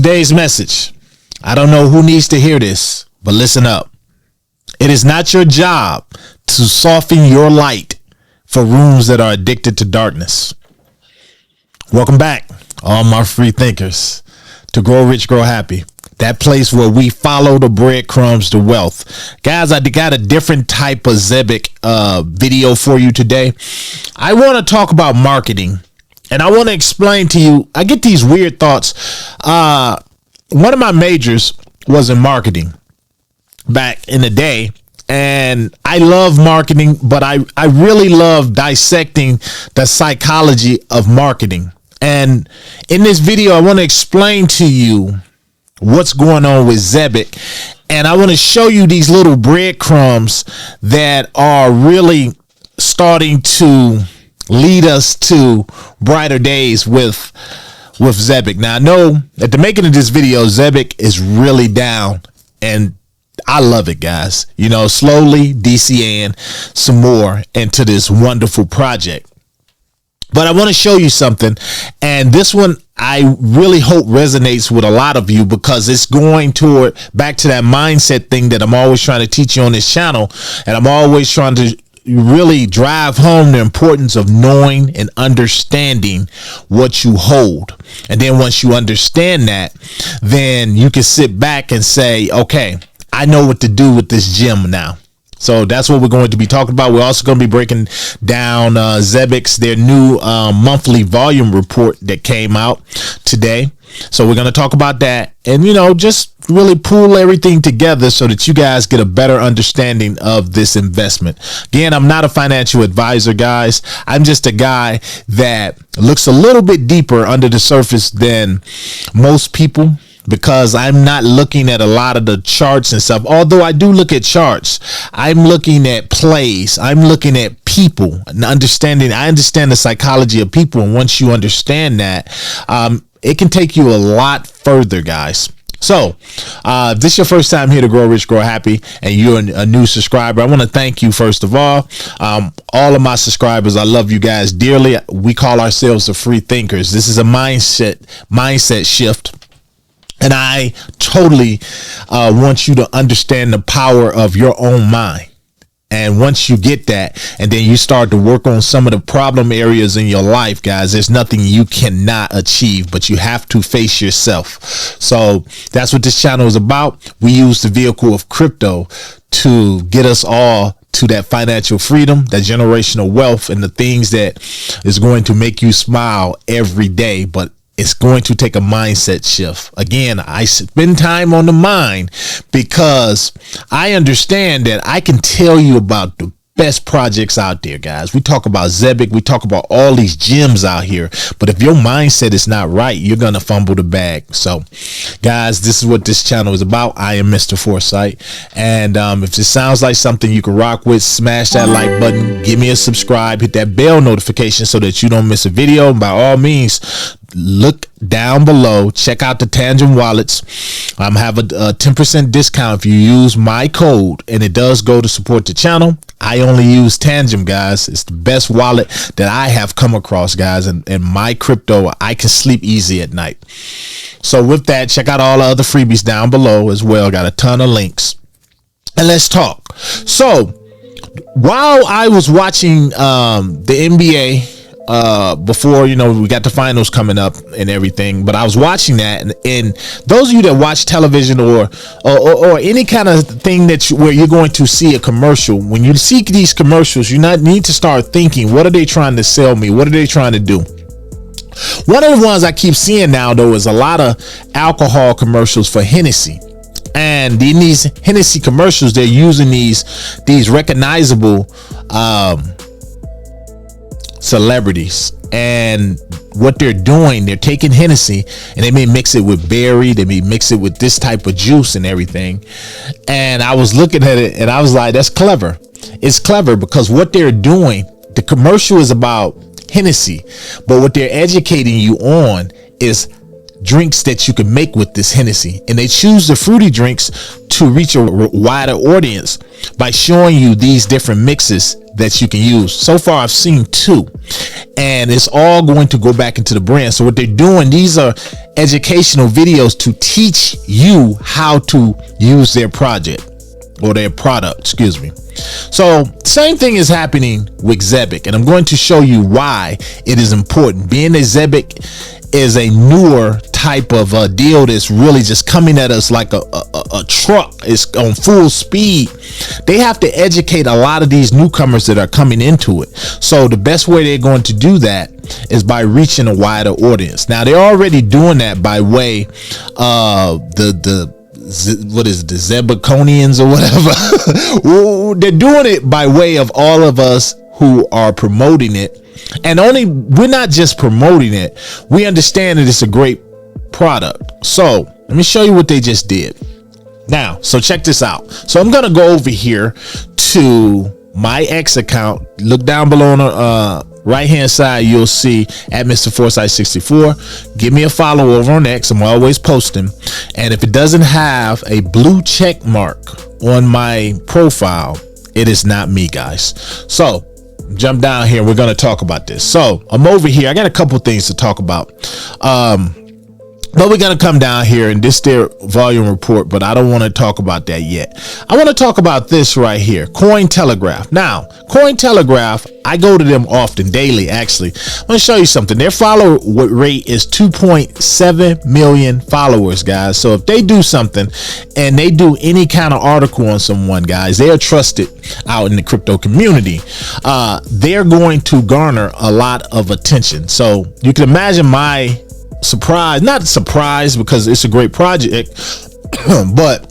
Today's message. I don't know who needs to hear this, but listen up. It is not your job to soften your light for rooms that are addicted to darkness. Welcome back, all my free thinkers, to Grow Rich, Grow Happy. That place where we follow the breadcrumbs to wealth. Guys, I got a different type of Zebec video for you today. I want to talk about marketing, and I want to explain to you, I get these weird thoughts. One of my majors was in marketing back in the day, and I love marketing, but I really love dissecting the psychology of marketing. And in this video, I want to explain to you what's going on with Zebec, and I want to show you these little breadcrumbs that are really starting to lead us to brighter days with Zebec. Now, I know at the making of this video, Zebec is really down, and I love it, guys. You know, slowly DCN some more into this wonderful project. But I want to show you something, and this one I really hope resonates with a lot of you, because it's going toward back to that mindset thing that I'm always trying to teach you on this channel, and I'm always trying to really drive home the importance of knowing and understanding what you hold. And then once you understand that, then you can sit back and say, okay, I know what to do with this gem now. So that's what we're going to be talking about. We're also going to be breaking down Zebec's, their new monthly volume report that came out today. So we're going to talk about that, and, you know, just really pull everything together so that you guys get a better understanding of this investment. Again, I'm not a financial advisor, guys. I'm just a guy that looks a little bit deeper under the surface than most people, because I'm not looking at a lot of the charts and stuff. Although I do look at charts, I'm looking at plays. I'm looking at people and understanding. I understand the psychology of people. And once you understand that, it can take you a lot further, guys. So if this is your first time here to Grow Rich, Grow Happy, and you're a new subscriber, I want to thank you first of all. All of my subscribers, I love you guys dearly. We call ourselves the free thinkers. This is a mindset shift. And I totally want you to understand the power of your own mind. And once you get that, and then you start to work on some of the problem areas in your life, guys, there's nothing you cannot achieve, but you have to face yourself. So that's what this channel is about. We use the vehicle of crypto to get us all to that financial freedom, that generational wealth, and the things that is going to make you smile every day. But it's going to take a mindset shift. Again, I spend time on the mind because I understand that I can tell you about the best projects out there, guys. We talk about Zebec, we talk about all these gems out here, but if your mindset is not right, you're gonna fumble the bag. So guys, this is what this channel is about. I am Mr. Foresight, and if it sounds like something you can rock with, smash that like button, give me a subscribe, hit that bell notification so that you don't miss a video. And by all means, look down below, check out the Tangent wallets. Have a 10% discount if you use my code, and it does go to support the channel. I only use Tangent, guys. It's the best wallet that I have come across, guys, and my crypto, I can sleep easy at night. So with that, check out all the other freebies down below as well. Got a ton of links, and let's talk. So while I was watching the NBA, before, you know, we got the finals coming up and everything, but I was watching that, and those of you that watch television or any kind of thing where you're going to see a commercial, when you see these commercials, you need to start thinking, what are they trying to sell me? What are they trying to do? One of the ones I keep seeing now, though, is a lot of alcohol commercials for Hennessy. And in these Hennessy commercials, they're using these recognizable celebrities, and what they're doing, they're taking Hennessy and they may mix it with berry, they may mix it with this type of juice and everything. And I was looking at it and I was like, that's clever. It's clever because what they're doing, the commercial is about Hennessy, but what they're educating you on is drinks that you can make with this Hennessy, and they choose the fruity drinks to reach a wider audience by showing you these different mixes that you can use. So far, I've seen 2, and it's all going to go back into the brand. So what they're doing, these are educational videos to teach you how to use their project or their product, excuse me. So same thing is happening with Zebec, and I'm going to show you why it is important. Being that Zebec is a newer type of deal that's really just coming at us like a truck. It's on full speed. They have to educate a lot of these newcomers that are coming into it. So the best way they're going to do that is by reaching a wider audience. Now they're already doing that by way of the Zebeconians or whatever. They're doing it by way of all of us who are promoting it. And we're not just promoting it, we understand that it's a great product. So let me show you what they just did. Now, so check this out. So I'm gonna go over here to my X account. Look down below on the right hand side, you'll see at Mr. Foresight 64. Give me a follow over on X. I'm always posting. And if it doesn't have a blue check mark on my profile, it is not me, guys. So jump down here. We're going to talk about this. So I'm over here. I got a couple things to talk about. But we're going to come down here and this their volume report, but I don't want to talk about that yet. I want to talk about this right here, Cointelegraph. Now, Cointelegraph, I go to them often, daily, actually. I'm going to show you something. Their follower rate is 2.7 million followers, guys. So if they do something and they do any kind of article on someone, guys, they are trusted out in the crypto community. They're going to garner a lot of attention. So you can imagine my not surprised because it's a great project, but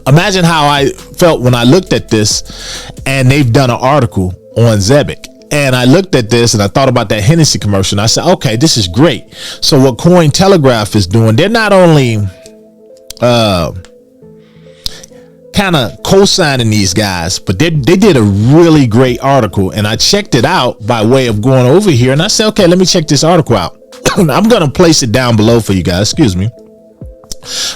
imagine how I felt when I looked at this and they've done an article on Zebec. And I looked at this and I thought about that Hennessy commercial and I said, okay, this is great. So what Cointelegraph is doing, they're not only kind of co-signing these guys, but they did a really great article, and I checked it out by way of going over here and I said, okay, let me check this article out. I'm going to place it down below for you guys. Excuse me.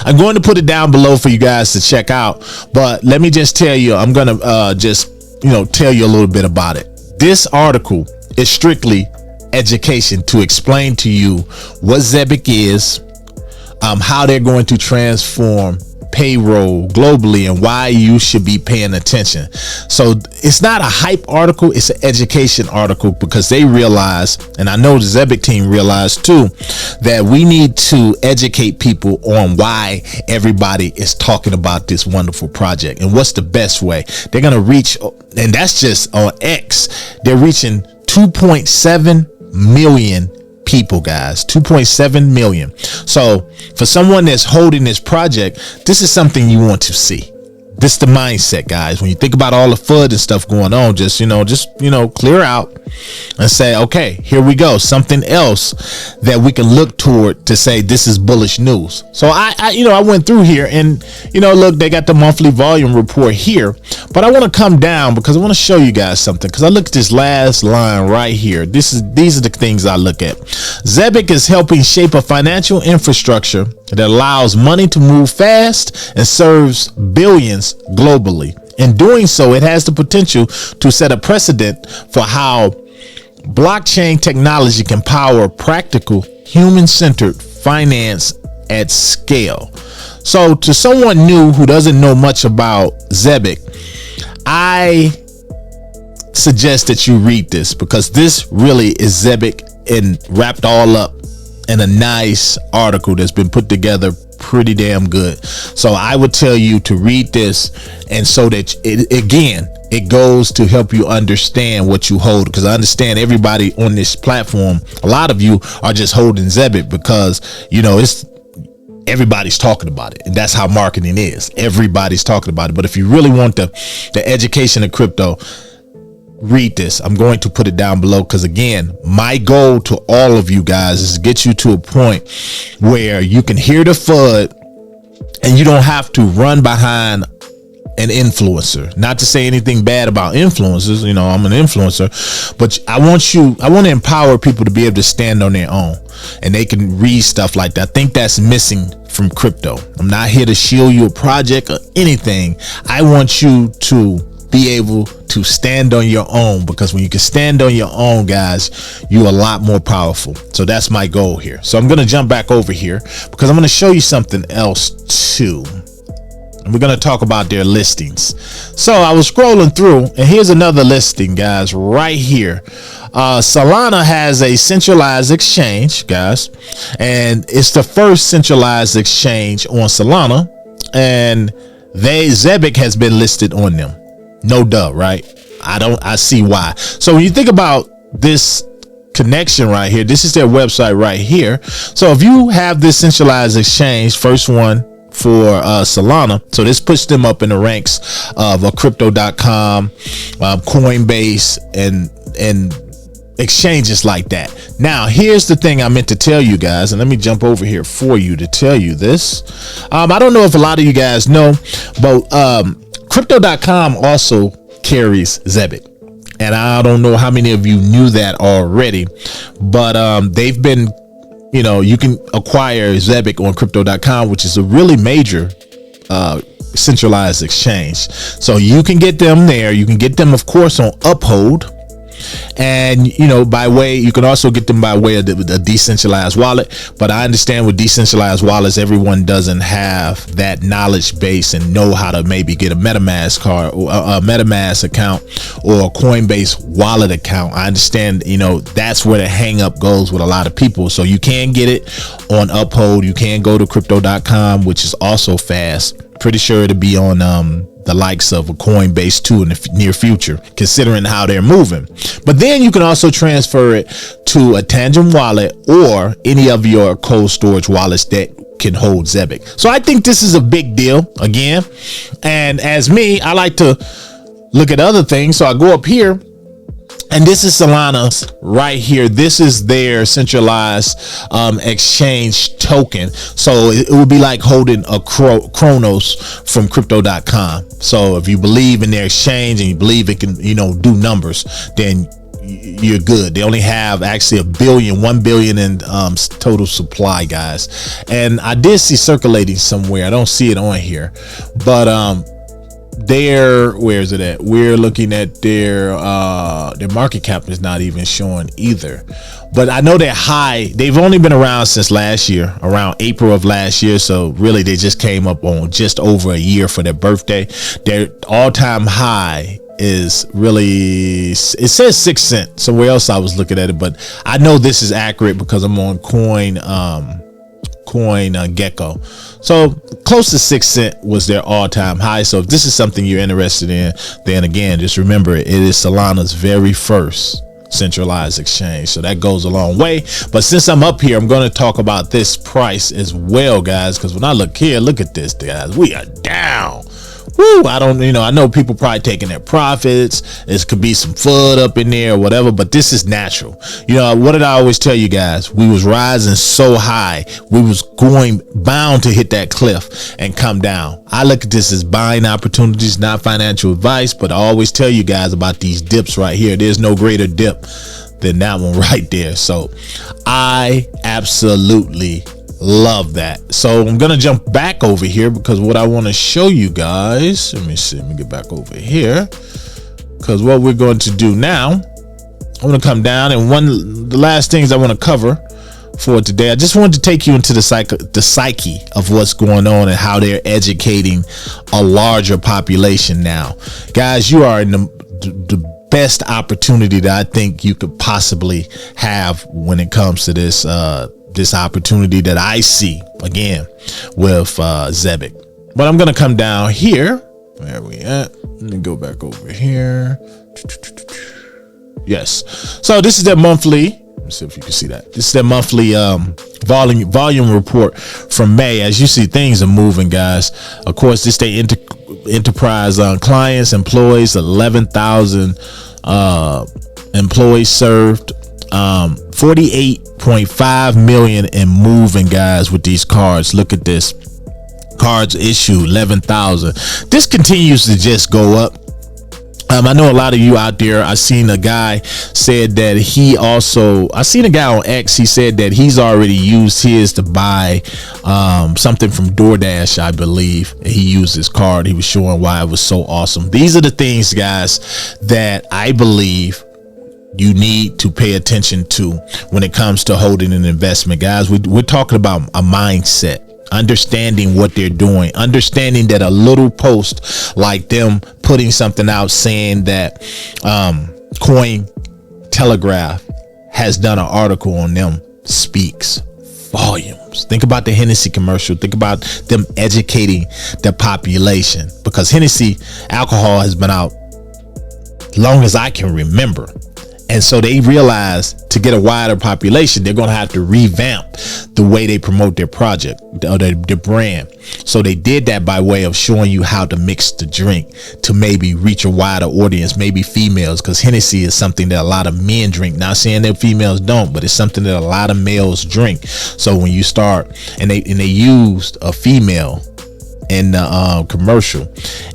I'm going to put it down below for you guys to check out. But let me just tell you, I'm going to tell you a little bit about it. This article is strictly education to explain to you what Zebec is, how they're going to transform payroll globally and why you should be paying attention. So it's not a hype article, it's an education article, because they realize, and I know the Zebec team realized too, that we need to educate people on why everybody is talking about this wonderful project and what's the best way. They're going to reach, and that's just on X, they're reaching 2.7 million people, guys. 2.7 million. So for someone that's holding this project, this is something you want to see. This is the mindset, guys. When you think about all the FUD and stuff going on, just clear out and say, okay, here we go. Something else that we can look toward to say this is bullish news. So I went through here and, look, they got the monthly volume report here, but I want to come down because I want to show you guys something, because I look at this last line right here. These are the things I look at. Zebec is helping shape a financial infrastructure that allows money to move fast and serves billions globally. In doing so, it has the potential to set a precedent for how blockchain technology can power practical, human-centered finance at scale. So to someone new who doesn't know much about Zebec, I suggest that you read this, because this really is Zebec and wrapped all up in a nice article that's been put together pretty damn good. So I would tell you to read this, and so that it goes to help you understand what you hold, because I understand everybody on this platform, a lot of you are just holding Zebec because it's everybody's talking about it, and that's how marketing is. Everybody's talking about it. But if you really want the education of crypto, read this. I'm going to put it down below, because again, my goal to all of you guys is to get you to a point where you can hear the FUD and you don't have to run behind an influencer. Not to say anything bad about influencers, I'm an influencer, but I want to empower people to be able to stand on their own, and they can read stuff like that. I think that's missing from crypto. I'm not here to shield you a project or anything. I want you to be able to stand on your own, because when you can stand on your own, guys, you're a lot more powerful. So that's my goal here. So I'm going to jump back over here because I'm going to show you something else too. And we're going to talk about their listings. So I was scrolling through, and here's another listing, guys, right here. Solana has a centralized exchange, guys, and it's the first centralized exchange on Solana, and Zebec has been listed on them. No duh, right? I see why. So when you think about this connection right here, this is their website right here. So if you have this centralized exchange, first one for Solana, so this puts them up in the ranks of crypto.com, Coinbase, and exchanges like that. Now, here's the thing I meant to tell you guys, and let me jump over here for you to tell you this. I don't know if a lot of you guys know, but crypto.com also carries Zebec, and I don't know how many of you knew that already, but they've been, you know, you can acquire Zebec on crypto.com, which is a really major centralized exchange. So you can get them there. You can get them, of course, on Uphold. And, you know, by way, you can also get them by way of the decentralized wallet. But I understand with decentralized wallets, everyone doesn't have that knowledge base and know how to maybe get a MetaMask card or a MetaMask account or a Coinbase wallet account. I understand, you know, that's where the hang up goes with a lot of people. So you can get it on Uphold. You can go to crypto.com, which is also fast. Pretty sure to be on the likes of a Coinbase too in the near future, considering how they're moving. But then you can also transfer it to a Tangent wallet or any of your cold storage wallets that can hold Zebec. So I think this is a big deal again. And as me, I like to look at other things. So I go up here, and this is Solana's right here. This is their centralized exchange token. So it would be like holding a Chronos from crypto.com. So if you believe in their exchange and you believe it can, you know, do numbers, then you're good. They only have actually 1 billion in total supply, guys. And I did see circulating somewhere. I don't see it on here, but where is it at? We're looking at their market cap is not even showing either, but I know they're high. They've only been around since last year, around April of last year. So really they just came up on just over a year for their birthday. Their all-time high is really, it says 6 cents. Somewhere else I was looking at it, but I know this is accurate because I'm on Gecko. So close to 6 cents was their all-time high. So if this is something you're interested in, then again, just remember it is Solana's very first centralized exchange. So that goes a long way. But since I'm up here, I'm going to talk about this price as well, guys, because when I look here, look at this, guys, we are down. Woo, I don't, you know, I know people probably taking their profits. It could be some FUD up in there or whatever, but this is natural. You know, what did I always tell you guys? We was rising so high. We was bound to hit that cliff and come down. I look at this as buying opportunities, not financial advice, but I always tell you guys about these dips right here. There's no greater dip than that one right there. So I absolutely love that. So I'm gonna jump back over here because what I want to show you guys, let me get back over here, because what we're going to do now, I'm gonna come down, and the last things I want to cover for today, I just wanted to take you into the psyche of what's going on and how they're educating a larger population now. Guys, you are in the best opportunity that I think you could possibly have when it comes to this opportunity that I see again with Zebec. But I'm gonna come down here. Where are we at? Let me go back over here. Yes. So this is their monthly. Let me see if you can see that. This is their monthly volume report from May. As you see, things are moving, guys. Of course, this day enterprise clients, employees, 11,000 employees served. 48.5 million in moving, guys, with these cards. Look at this. Cards issued 11,000. This continues to just go up. I know a lot of you out there. I seen a guy said that I seen a guy on X. He said that he's already used his to buy something from DoorDash, I believe. He used his card. He was showing why it was so awesome. These are the things, guys, that I believe you need to pay attention to when it comes to holding an investment, guys. We're talking about a mindset. Understanding what they're doing, understanding that a little post like them putting something out saying that Cointelegraph has done an article on them speaks volumes. Think about the Hennessy commercial. Think about them educating the population, because Hennessy alcohol has been out long as I can remember. And so they realize to get a wider population, they're going to have to revamp the way they promote their project or their brand. So they did that by way of showing you how to mix the drink to maybe reach a wider audience, maybe females, because Hennessy is something that a lot of men drink. Not saying that females don't, but it's something that a lot of males drink. So when you start, and they used a female in the commercial,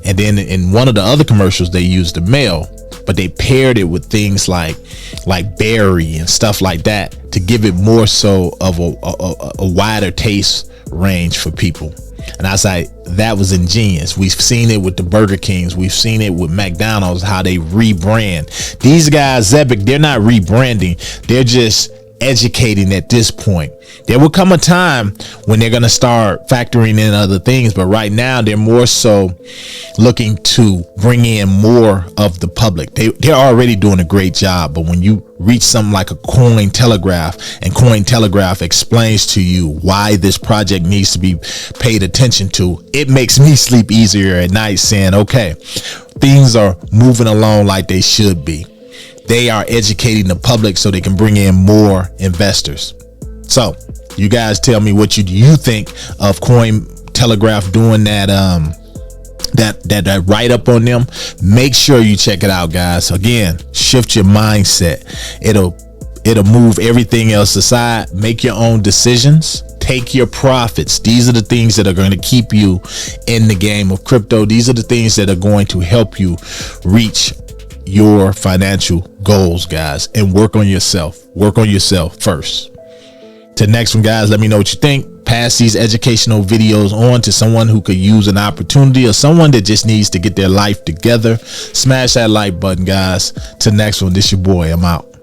and then in one of the other commercials they used a male, but they paired it with things like berry and stuff like that to give it more so of a wider taste range for people. And I was like, that was ingenious. We've seen it with the Burger Kings. We've seen it with McDonald's, how they rebrand. These guys, Zebec, they're not rebranding. They're just educating at this point. There will come a time when they're going to start factoring in other things, but right now they're more so looking to bring in more of the public. They're already doing a great job, but when you reach something like a Cointelegraph, and Cointelegraph explains to you why this project needs to be paid attention to, it makes me sleep easier at night, saying, okay, things are moving along like they should be. They are educating the public so they can bring in more investors. So you guys tell me what you think of Cointelegraph doing that write up on them. Make sure you check it out, guys. Again, shift your mindset. It'll move everything else aside. Make your own decisions. Take your profits. These are the things that are going to keep you in the game of crypto. These are the things that are going to help you reach your financial goals, guys, and work on yourself first. Till next one, guys, let me know what you think. Pass these educational videos on to someone who could use an opportunity, or someone that just needs to get their life together. Smash that like button, guys. Till next one, this your boy. I'm out.